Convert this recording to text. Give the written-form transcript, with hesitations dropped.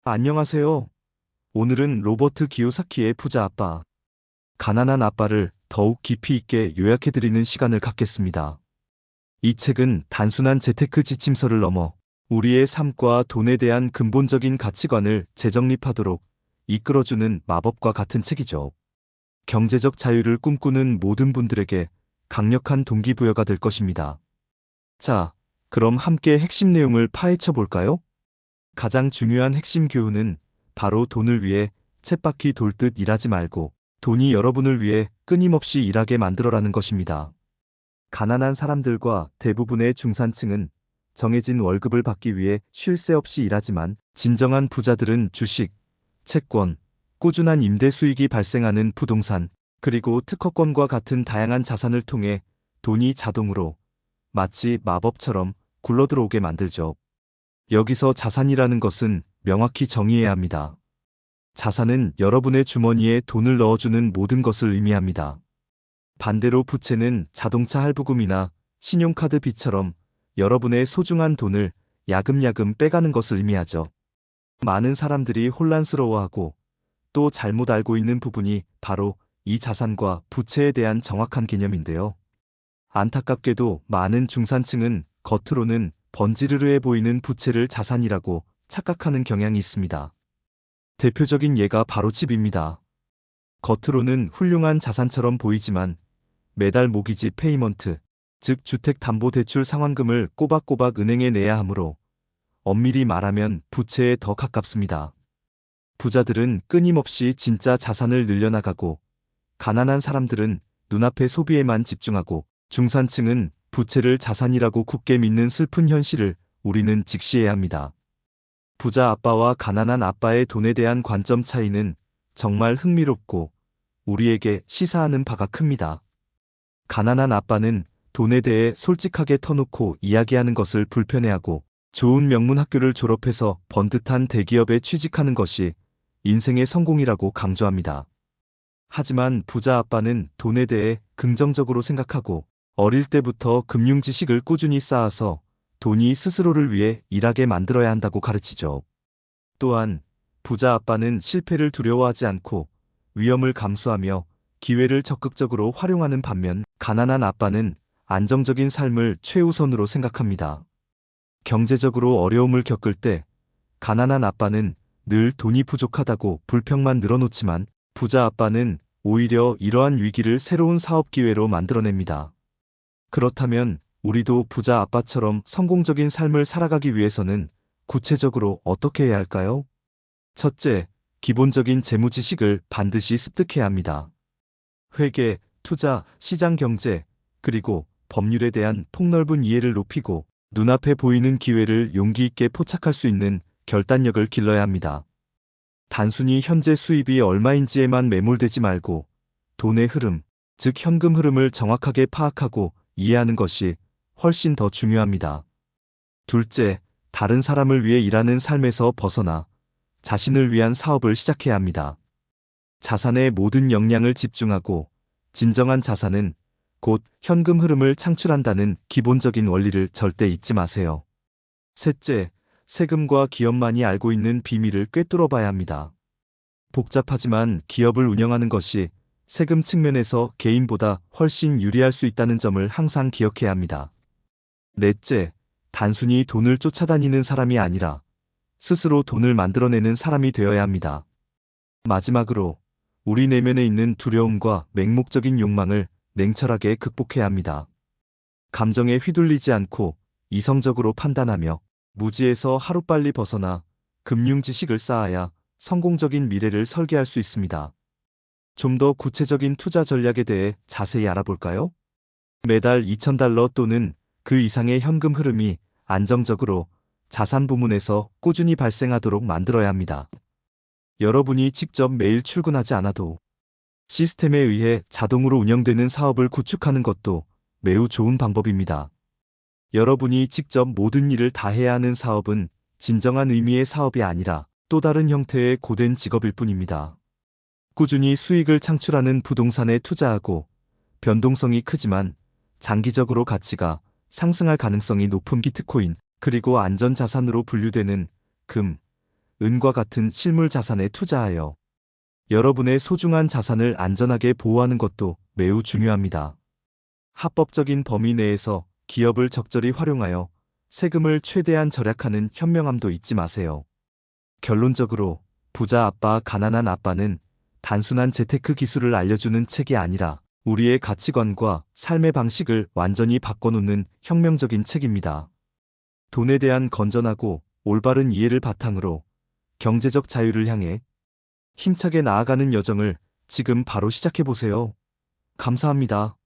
안녕하세요. 오늘은 로버트 기요사키의 부자 아빠, 가난한 아빠를 더욱 깊이 있게 요약해드리는 시간을 갖겠습니다. 이 책은 단순한 재테크 지침서를 넘어 우리의 삶과 돈에 대한 근본적인 가치관을 재정립하도록 이끌어주는 마법과 같은 책이죠. 경제적 자유를 꿈꾸는 모든 분들에게 강력한 동기부여가 될 것입니다. 자, 그럼 함께 핵심 내용을 파헤쳐 볼까요? 가장 중요한 핵심 교훈은 바로 돈을 위해 쳇바퀴 돌듯 일하지 말고 돈이 여러분을 위해 끊임없이 일하게 만들어라는 것입니다. 가난한 사람들과 대부분의 중산층은 정해진 월급을 받기 위해 쉴 새 없이 일하지만 진정한 부자들은 주식, 채권, 꾸준한 임대 수익이 발생하는 부동산, 그리고 특허권과 같은 다양한 자산을 통해 돈이 자동으로 마치 마법처럼 굴러들어오게 만들죠. 여기서 자산이라는 것은 명확히 정의해야 합니다. 자산은 여러분의 주머니에 돈을 넣어주는 모든 것을 의미합니다. 반대로 부채는 자동차 할부금이나 신용카드 빚처럼 여러분의 소중한 돈을 야금야금 빼가는 것을 의미하죠. 많은 사람들이 혼란스러워하고 또 잘못 알고 있는 부분이 바로 이 자산과 부채에 대한 정확한 개념인데요. 안타깝게도 많은 중산층은 겉으로는 번지르르해 보이는 부채를 자산이라고 착각하는 경향이 있습니다. 대표적인 예가 바로 집입니다. 겉으로는 훌륭한 자산처럼 보이지만 매달 모기지 페이먼트, 즉 주택담보대출 상환금을 꼬박꼬박 은행에 내야 하므로 엄밀히 말하면 부채에 더 가깝습니다. 부자들은 끊임없이 진짜 자산을 늘려나가고 가난한 사람들은 눈앞의 소비에만 집중하고 중산층은 부채를 자산이라고 굳게 믿는 슬픈 현실을 우리는 직시해야 합니다. 부자 아빠와 가난한 아빠의 돈에 대한 관점 차이는 정말 흥미롭고 우리에게 시사하는 바가 큽니다. 가난한 아빠는 돈에 대해 솔직하게 터놓고 이야기하는 것을 불편해하고 좋은 명문 학교를 졸업해서 번듯한 대기업에 취직하는 것이 인생의 성공이라고 강조합니다. 하지만 부자 아빠는 돈에 대해 긍정적으로 생각하고 어릴 때부터 금융 지식을 꾸준히 쌓아서 돈이 스스로를 위해 일하게 만들어야 한다고 가르치죠. 또한 부자 아빠는 실패를 두려워하지 않고 위험을 감수하며 기회를 적극적으로 활용하는 반면 가난한 아빠는 안정적인 삶을 최우선으로 생각합니다. 경제적으로 어려움을 겪을 때 가난한 아빠는 늘 돈이 부족하다고 불평만 늘어놓지만 부자 아빠는 오히려 이러한 위기를 새로운 사업 기회로 만들어냅니다. 그렇다면 우리도 부자 아빠처럼 성공적인 삶을 살아가기 위해서는 구체적으로 어떻게 해야 할까요? 첫째, 기본적인 재무 지식을 반드시 습득해야 합니다. 회계, 투자, 시장 경제, 그리고 법률에 대한 폭넓은 이해를 높이고 눈앞에 보이는 기회를 용기 있게 포착할 수 있는 결단력을 길러야 합니다. 단순히 현재 수입이 얼마인지에만 매몰되지 말고 돈의 흐름, 즉 현금 흐름을 정확하게 파악하고 이해하는 것이 훨씬 더 중요합니다. 둘째, 다른 사람을 위해 일하는 삶에서 벗어나 자신을 위한 사업을 시작해야 합니다. 자산의 모든 역량을 집중하고 진정한 자산은 곧 현금 흐름을 창출한다는 기본적인 원리를 절대 잊지 마세요. 셋째, 세금과 기업만이 알고 있는 비밀을 꿰뚫어 봐야 합니다. 복잡하지만 기업을 운영하는 것이 세금 측면에서 개인보다 훨씬 유리할 수 있다는 점을 항상 기억해야 합니다. 넷째, 단순히 돈을 쫓아다니는 사람이 아니라 스스로 돈을 만들어내는 사람이 되어야 합니다. 마지막으로 우리 내면에 있는 두려움과 맹목적인 욕망을 냉철하게 극복해야 합니다. 감정에 휘둘리지 않고 이성적으로 판단하며 무지에서 하루빨리 벗어나 금융 지식을 쌓아야 성공적인 미래를 설계할 수 있습니다. 좀 더 구체적인 투자 전략에 대해 자세히 알아볼까요? 매달 $2,000 또는 그 이상의 현금 흐름이 안정적으로 자산 부문에서 꾸준히 발생하도록 만들어야 합니다. 여러분이 직접 매일 출근하지 않아도 시스템에 의해 자동으로 운영되는 사업을 구축하는 것도 매우 좋은 방법입니다. 여러분이 직접 모든 일을 다 해야 하는 사업은 진정한 의미의 사업이 아니라 또 다른 형태의 고된 직업일 뿐입니다. 꾸준히 수익을 창출하는 부동산에 투자하고 변동성이 크지만 장기적으로 가치가 상승할 가능성이 높은 비트코인, 그리고 안전자산으로 분류되는 금, 은과 같은 실물 자산에 투자하여 여러분의 소중한 자산을 안전하게 보호하는 것도 매우 중요합니다. 합법적인 범위 내에서 기업을 적절히 활용하여 세금을 최대한 절약하는 현명함도 잊지 마세요. 결론적으로 부자 아빠, 가난한 아빠는 단순한 재테크 기술을 알려주는 책이 아니라 우리의 가치관과 삶의 방식을 완전히 바꿔놓는 혁명적인 책입니다. 돈에 대한 건전하고 올바른 이해를 바탕으로 경제적 자유를 향해 힘차게 나아가는 여정을 지금 바로 시작해보세요. 감사합니다.